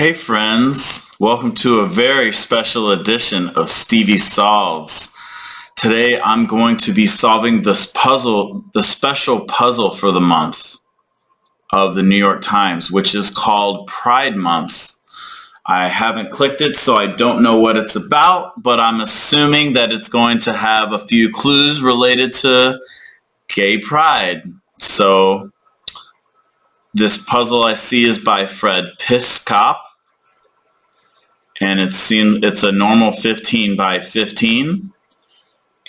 Hey friends, welcome to a very special edition of Stevie Solves. Today I'm going to be solving this puzzle, the special puzzle for the month of the New York Times, which is called Pride Month. I haven't clicked it, so I don't know what it's about, but I'm assuming that it's going to have a few clues related to gay pride. So this puzzle I see is by Fred Piscop, and it's a normal 15 by 15.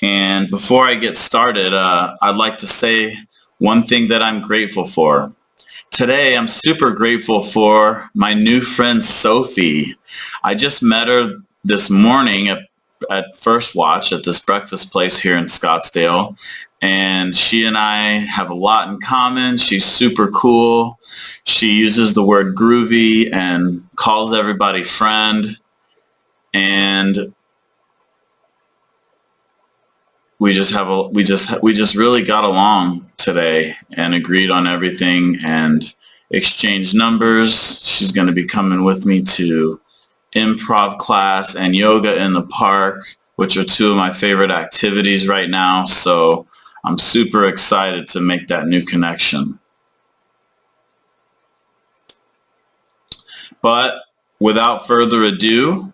And before I get started, I'd like to say one thing that I'm grateful for. Today, I'm super grateful for my new friend, Sophie. I just met her this morning at First Watch at this breakfast place here in Scottsdale. And she and I have a lot in common. She's super cool. She uses the word groovy and calls everybody friend. And we just really got along today and agreed on everything and exchanged numbers. She's going to be coming with me to improv class and yoga in the park, which are two of my favorite activities right now. So I'm super excited to make that new connection. But without further ado,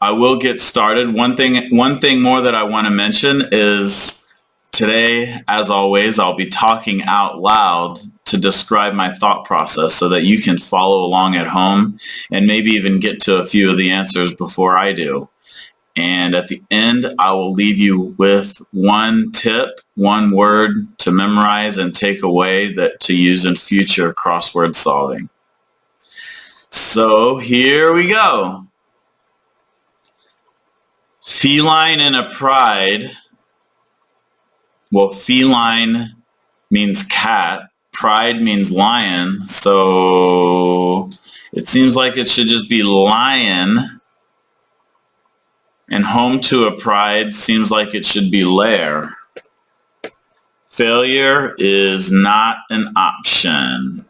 I will get started. One thing more that I want to mention is today, as always, I'll be talking out loud to describe my thought process so that you can follow along at home and maybe even get to a few of the answers before I do. And at the end, I will leave you with one tip, one word to memorize and take away that to use in future crossword solving. So here we go. Feline in a pride. Well, feline means cat. Pride means lion. So it seems like it should just be lion. And home to a pride seems like it should be lair. Failure is not an option.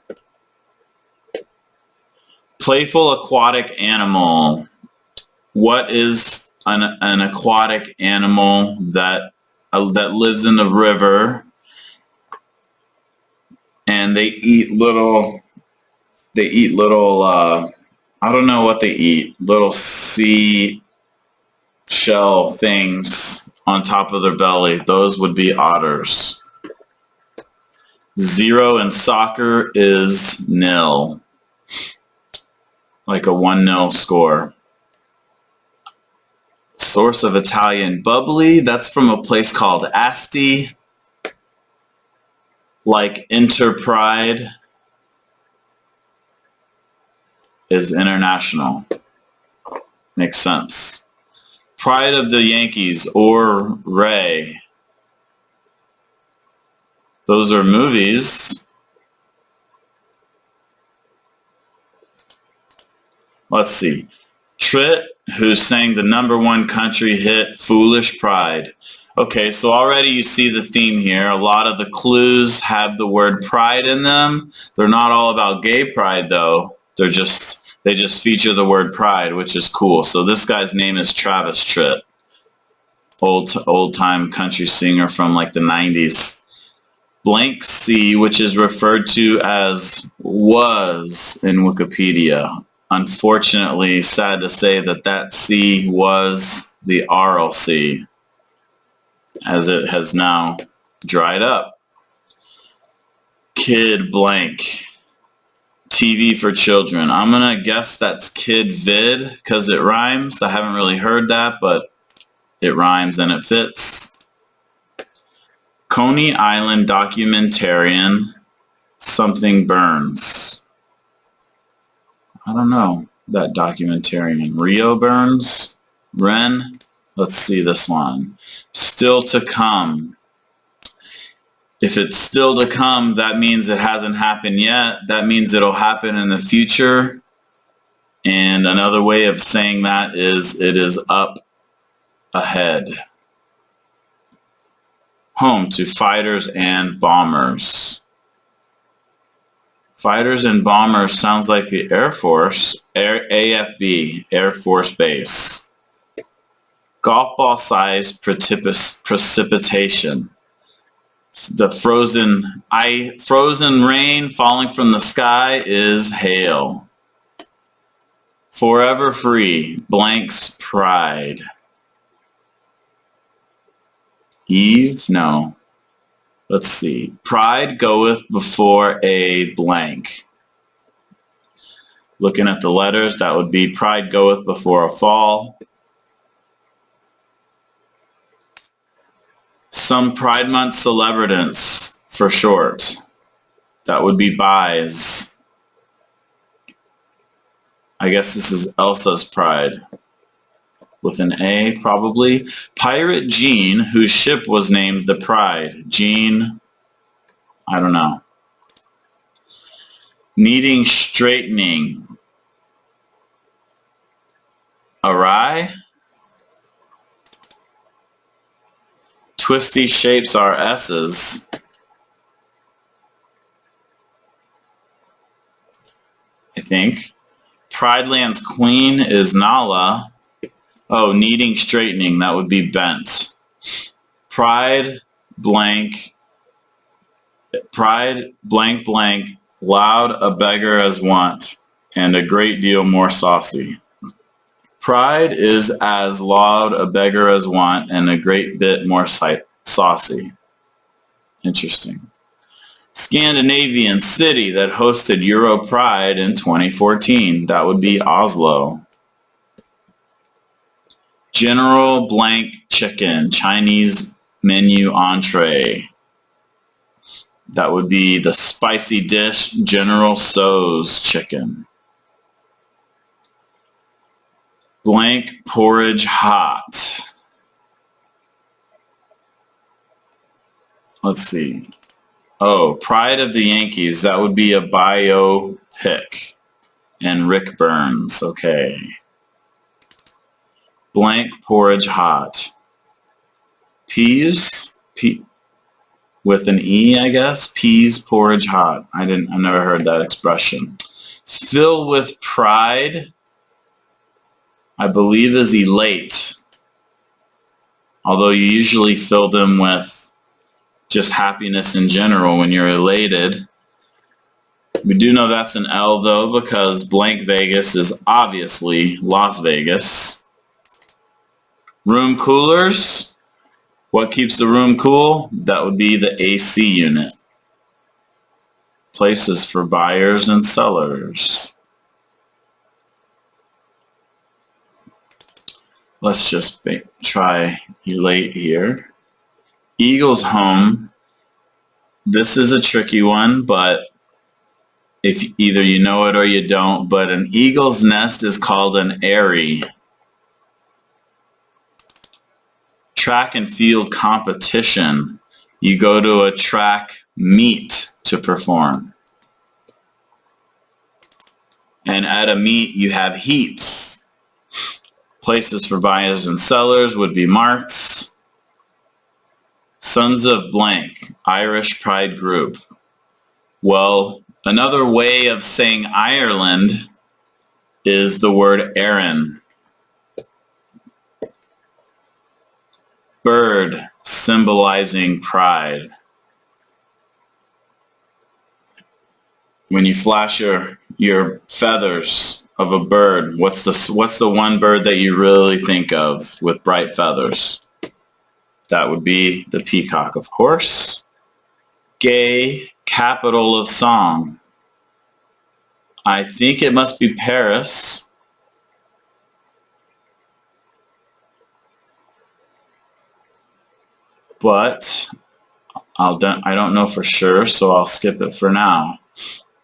Playful aquatic animal. What is an aquatic animal that lives in the river, and they eat little I don't know what they eat, little sea shell things on top of their belly. Those would be otters. 0 in soccer is nil, like a 1-0 score. Source of Italian bubbly, that's from a place called Asti. Like interpride is international. Makes sense. Pride of the Yankees or Ray. Those are movies. Let's see. Trit, who sang the #1 country hit Foolish Pride. Okay, so already you see the theme here. A lot of the clues have the word pride in them. They're not all about gay pride though. They just feature the word pride, which is cool. So this guy's name is Travis Tritt. Old time country singer from like the 90s. Blank C, which is referred to as was in Wikipedia. Unfortunately, sad to say that C was the RLC, as it has now dried up. Kid blank. TV for children. I'm going to guess that's Kid Vid because it rhymes. I haven't really heard that, but it rhymes and it fits. Coney Island documentarian, something burns. I don't know that documentarian. Rio Burns? Ren? Let's see this one. Still to come. If it's still to come, that means it hasn't happened yet. That means it'll happen in the future. And another way of saying that is it is up ahead. Home to fighters and bombers. Fighters and bombers sounds like the Air Force. AFB, Air Force Base. Golf ball size precipitation. The frozen rain falling from the sky is hail. Forever free, blank's pride. Eve? No. Let's see. Pride goeth before a blank. Looking at the letters, that would be pride goeth before a fall. Some Pride Month celebrants for short. That would be buys. I guess this is Elsa's Pride. With an A, probably. Pirate Jean, whose ship was named the Pride. Jean, I don't know. Needing straightening. Awry? Twisty shapes are S's. I think. Prideland's queen is Nala. Oh, needing straightening, that would be bent. Pride, blank, loud a beggar as want, and a great deal more saucy. Pride is as loud a beggar as want, and a great bit more saucy. Interesting. Scandinavian city that hosted Euro Pride in 2014. That would be Oslo. General blank chicken, Chinese menu entree. That would be the spicy dish General Tso's chicken. Blank porridge hot. Let's see. Oh, Pride of the Yankees. That would be a biopic. And Rick Burns. Okay. Blank porridge hot. Peas. With an E, I guess. Peas porridge hot. I've never heard that expression. Fill with pride, I believe, is elate. Although you usually fill them with just happiness in general when you're elated. We do know that's an L though, because blank Vegas is obviously Las Vegas. Room coolers. What keeps the room cool? That would be the AC unit. Places for buyers and sellers. Let's just try elate here. Eagle's home. This is a tricky one, but if either you know it or you don't, but an eagle's nest is called an eyrie. Track and field competition. You go to a track meet to perform. And at a meet you have heats. Places for buyers and sellers would be marts. Sons of blank, Irish Pride Group. Well, another way of saying Ireland is the word Erin. Bird, symbolizing pride. When you flash your feathers of a bird, what's the one bird that you really think of with bright feathers? That would be the peacock, of course. Gay, capital of song. I think it must be Paris. But I don't know for sure, so I'll skip it for now.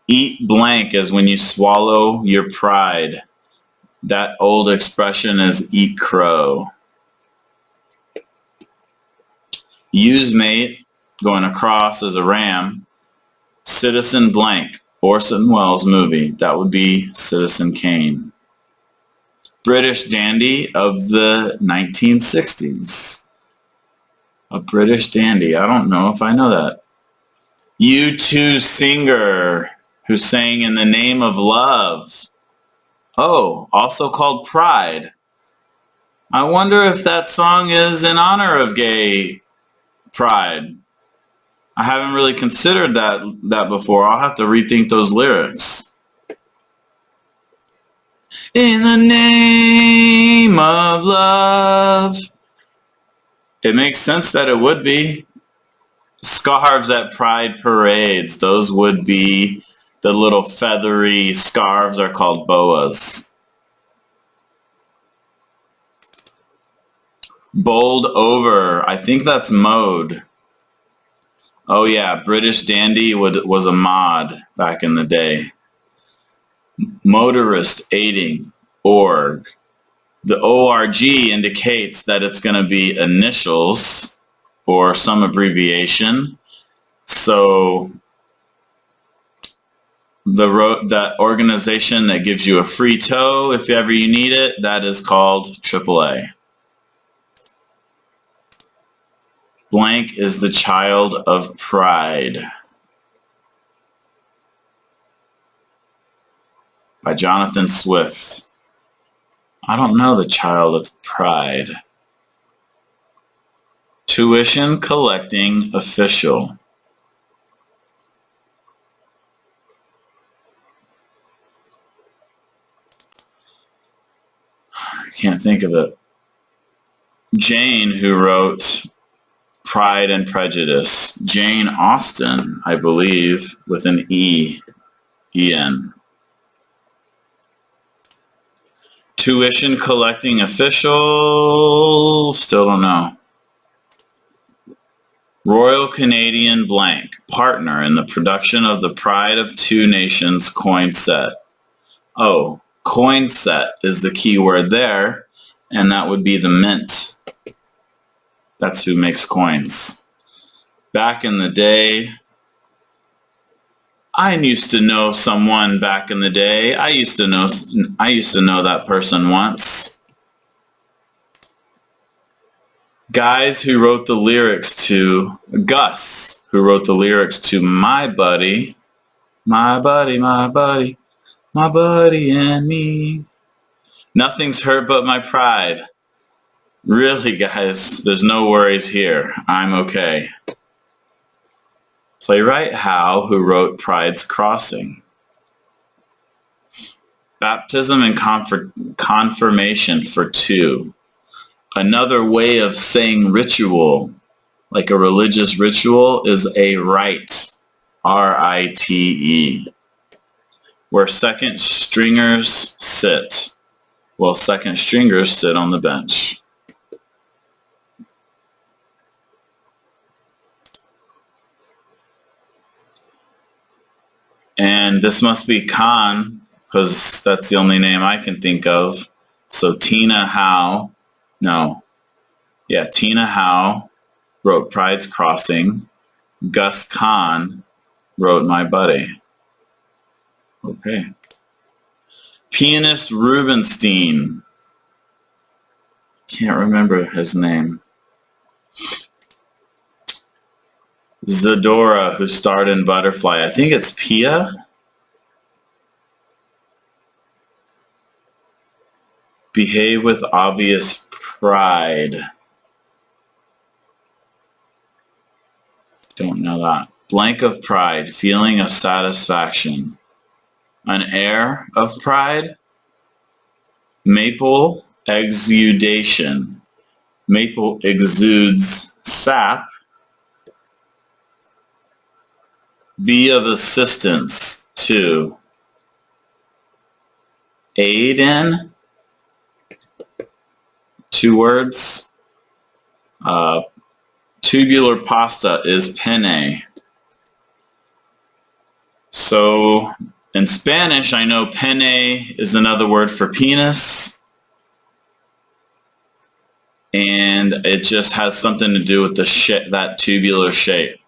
Eat blank is when you swallow your pride. That old expression is eat crow. Use mate, going across as a ram. Citizen blank, Orson Welles movie. That would be Citizen Kane. British dandy of the 1960s. A British dandy. I don't know if I know that. U2 singer. who sang In the Name of Love. Oh, also called Pride. I wonder if that song is in honor of gay pride. I haven't really considered that before. I'll have to rethink those lyrics. In the name of love. It makes sense that it would be. Scarves at pride parades. Those would be the little feathery scarves are called boas. Bowled over. I think that's mode. Oh yeah, British dandy was a mod back in the day. Motorist aiding. Org. The ORG indicates that it's going to be initials or some abbreviation. So that organization that gives you a free tow if ever you need it, that is called AAA. Blank is the child of pride. By Jonathan Swift. I don't know the child of pride. Tuition collecting official. I can't think of it. Jane, who wrote Pride and Prejudice. Jane Austen, I believe, with an E-N. Tuition collecting official, still don't know. Royal Canadian blank, partner in the production of the Pride of Two Nations coin set. Oh, coin set is the key word there, and that would be the mint. That's who makes coins. Back in the day, I used to know someone back in the day. I used to know that person once. Guys who wrote the lyrics to Gus, who wrote the lyrics to My Buddy, My Buddy, My Buddy, My Buddy and Me. Nothing's hurt but my pride. Really, guys, there's no worries here. I'm okay. Playwright Howe, who wrote Pride's Crossing. Baptism and confirmation for two. Another way of saying ritual, like a religious ritual, is a rite, R-I-T-E, where second stringers sit. Well, second stringers sit on the bench. And this must be Khan, because that's the only name I can think of. So Tina Howe wrote Pride's Crossing. Gus Kahn wrote My Buddy. Okay. Pianist Rubinstein. Can't remember his name. Zadora, who starred in Butterfly. I think it's Pia. Behave with obvious pride. Don't know that. Blank of pride. Feeling of satisfaction. An air of pride. Maple exudation. Maple exudes sap. Be of assistance to. Aid in. 2 words. Tubular pasta is penne. So in Spanish, I know penne is another word for penis. And it just has something to do with that tubular shape.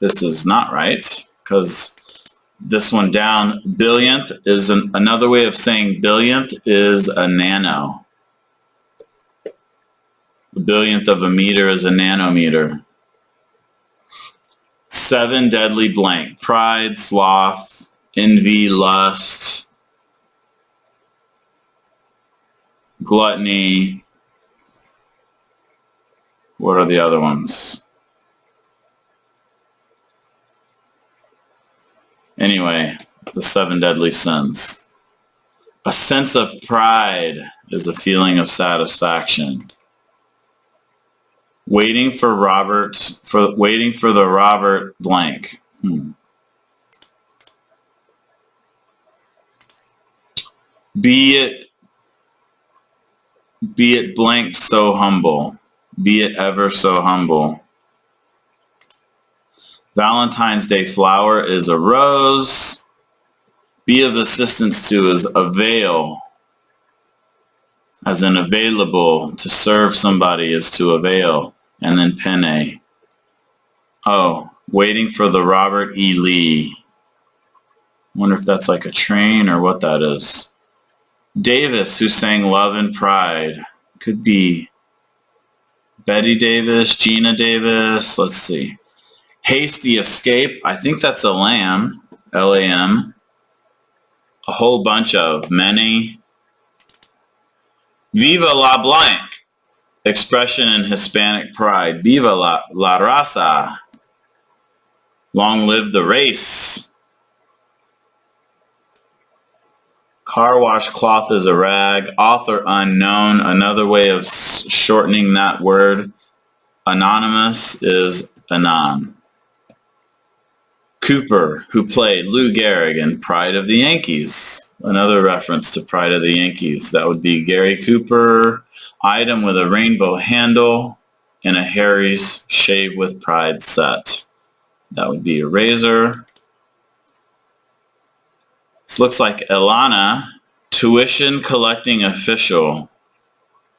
This is not right, because this one down, billionth is another way of saying billionth is a nano. The billionth of a meter is a nanometer. 7 deadly blank. Pride, sloth, envy, lust, gluttony. What are the other ones? Anyway, the 7 deadly sins. A sense of pride is a feeling of satisfaction. Waiting for the Robert blank. Be it blank so humble. Be it ever so humble. Valentine's Day flower is a rose. Be of assistance to is avail. As in available. To serve somebody is to avail. And then penne. Oh, waiting for the Robert E. Lee. Wonder if that's like a train or what that is. Davis, who sang Love and Pride. Could be Betty Davis, Gina Davis. Let's see. Hasty escape. I think that's a lamb. L-A-M. A whole bunch of many. Viva la blank. Expression in Hispanic pride. Viva la raza. Long live the race. Car wash cloth is a rag. Author unknown. Another way of shortening that word. Anonymous is anon. Cooper, who played Lou Gehrig in Pride of the Yankees. Another reference to Pride of the Yankees. That would be Gary Cooper. Item with a rainbow handle and a Harry's Shave with Pride set. That would be a razor. This looks like Elana, tuition collecting official.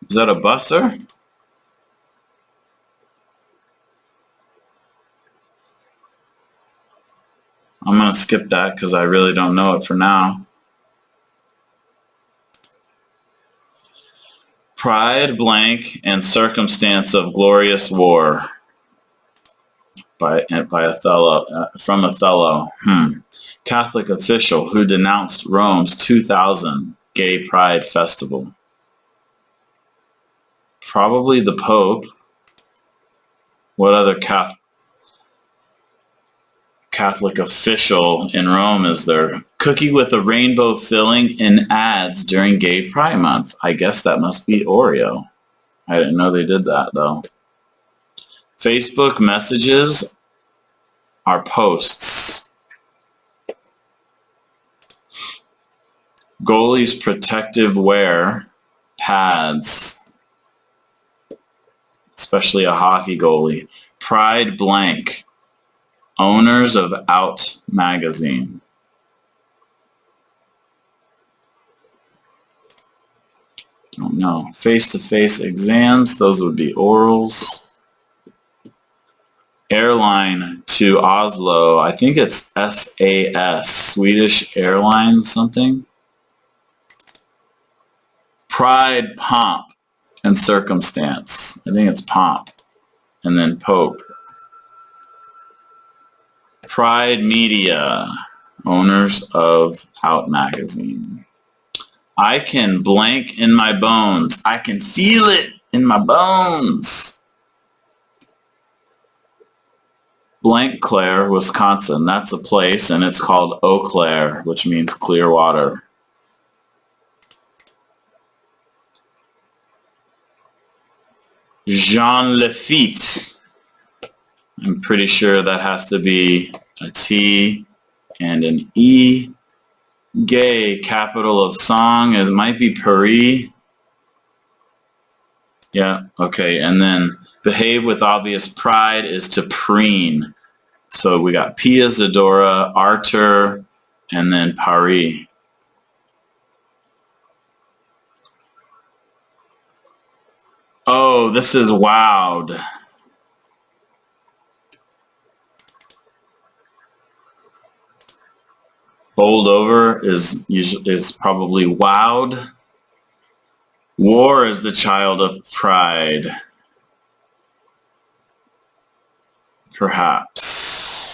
Is that a busser? I'm going to skip that because I really don't know it for now. Pride, blank, and circumstance of glorious war. By Othello, from Othello. Catholic official who denounced Rome's 2000 Gay Pride Festival. Probably the Pope. What other Catholic official in Rome is there? Cookie with a rainbow filling in ads during Gay Pride Month. I guess that must be Oreo. I didn't know they did that though. Facebook messages are posts. Goalie's protective wear, pads, especially a hockey goalie. Pride blank, owners of Out magazine. Don't know. Face-to-face exams, those would be orals. Airline to Oslo, I think it's SAS, Swedish airline something. Pride, pomp, and circumstance. I think it's pomp. And then Pope. Pride Media, owners of Out magazine. I can blank in my bones. I can feel it in my bones. Blank Clair, Wisconsin. That's a place, and it's called Eau Claire, which means clear water. Jean Lafitte. I'm pretty sure that has to be a T and an E. Gay, capital of song. It might be Paris. Yeah, okay. And then behave with obvious pride is to preen. So we got Pia Zadora, Arthur, and then Paris. Oh, this is wowed. Bowled over is probably wowed. War is the child of pride. Perhaps.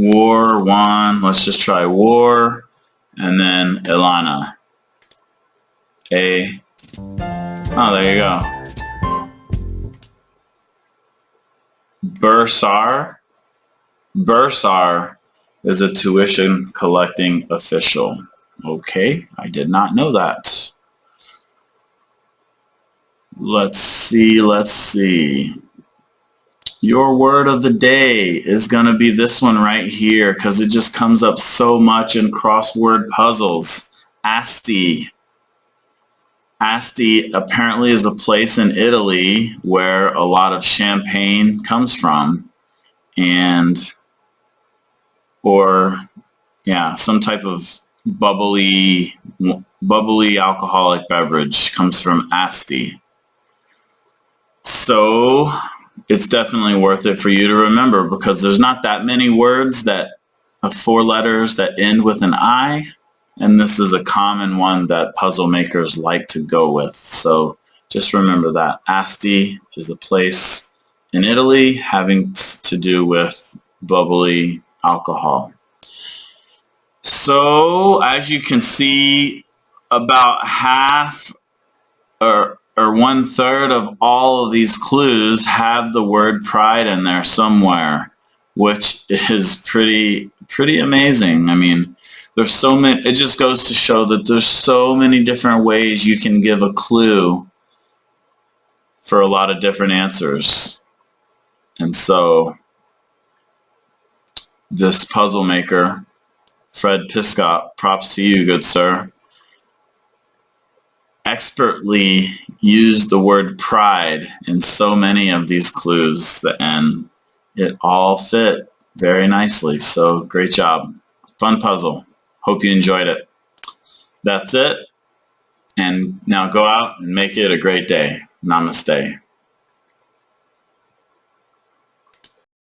War one. Let's just try war. And then Ilana. A. Oh, there you go. Bursar. Bursar is a tuition collecting official. Okay, I did not know that. Let's see. Your word of the day is going to be this one right here because it just comes up so much in crossword puzzles. Asti. Asti apparently is a place in Italy where a lot of champagne comes from, some type of bubbly alcoholic beverage comes from Asti. So it's definitely worth it for you to remember because there's not that many words that of 4 letters that end with an I. And this is a common one that puzzle makers like to go with. So just remember that. Asti is a place in Italy having to do with bubbly alcohol. So as you can see, about half or 1/3 of all of these clues have the word pride in there somewhere, which is pretty amazing. I mean, there's so many, it just goes to show that there's so many different ways you can give a clue for a lot of different answers. And so this puzzle maker, Fred Piscop, props to you, good sir, expertly used the word pride in so many of these clues, and it all fit very nicely. So great job. Fun puzzle. Hope you enjoyed it. That's it. And now go out and make it a great day. Namaste.